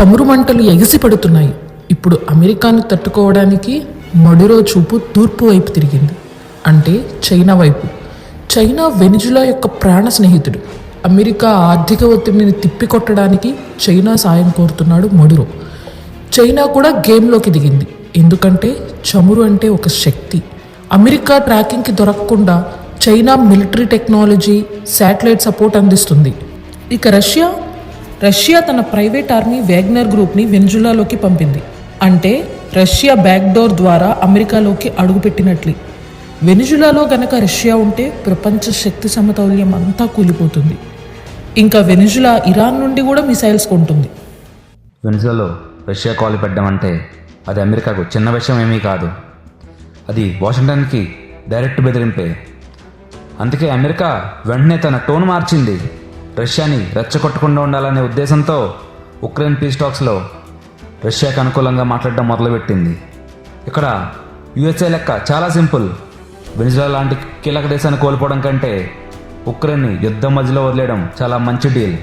చమురు మంటలు ఎగిసిపడుతున్నాయి. ఇప్పుడు అమెరికాను తట్టుకోవడానికి మడురో చూపు తూర్పు వైపు తిరిగింది, అంటే చైనా వైపు. చైనా వెనిజులా యొక్క ప్రాణ స్నేహితుడు. అమెరికా ఆర్థిక ఒత్తిడిని తిప్పికొట్టడానికి చైనా సాయం కోరుతున్నాడు మడురో. చైనా కూడా గేమ్లోకి దిగింది, ఎందుకంటే చమురు అంటే ఒక శక్తి. అమెరికా ట్రాకింగ్కి దొరకకుండా China military technology, satellite support అందిస్తుంది. ఇక రష్యా తన ప్రైవేట్ ఆర్మీ వ్యాగ్నర్ గ్రూప్ని వెనిజులాలోకి పంపింది, అంటే రష్యా బ్యాక్డోర్ ద్వారా అమెరికాలోకి అడుగుపెట్టినట్లే. వెనిజులాలో గనక రష్యా ఉంటే ప్రపంచ శక్తి సమతౌల్యం అంతా కూలిపోతుంది. ఇంకా వెనిజులా ఇరాన్ నుండి కూడా మిసైల్స్ కొంటుంది. వెనిజులాలో రష్యా కాలు పెట్టడం అంటే అది అమెరికాకు చిన్న విషయం ఏమీ కాదు. అది వాషింగ్టన్కి డైరెక్ట్ బెదిరింపే. అందుకే అమెరికా వెంటనే తన టోన్ మార్చింది. రష్యాని రెచ్చగొట్టకుండా ఉండాలనే ఉద్దేశంతో ఉక్రెయిన్ పీస్ టాక్స్లో రష్యాకు అనుకూలంగా మాట్లాడడం మొదలుపెట్టింది. ఇక్కడ యుఎస్ఏ లెక్క చాలా సింపుల్. వెనిజులా లాంటి కీలక దేశాన్ని కోల్పోవడం కంటే ఉక్రెయిన్ని యుద్ధం మధ్యలో వదిలేయడం చాలా మంచి డీల్.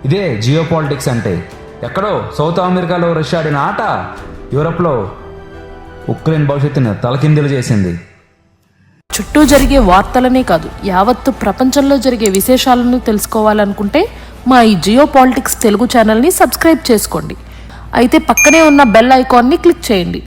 ఇదే జియో పాలిటిక్స్ అంటే. ఎక్కడో సౌత్ అమెరికాలో రష్యా ఆడిన ఆట యూరప్లో ఉక్రెయిన్ భవిష్యత్తును తలకిందులు చేసింది. చుట్టూ జరిగే వార్తలనే కాదు, యావత్తు ప్రపంచంలో జరిగే విశేషాలను తెలుసుకోవాలనుకుంటే మా ఈ జియో పాలిటిక్స్ తెలుగు ఛానల్ని సబ్స్క్రైబ్ చేసుకోండి. అయితే పక్కనే ఉన్న బెల్ ఐకాన్ని క్లిక్ చేయండి.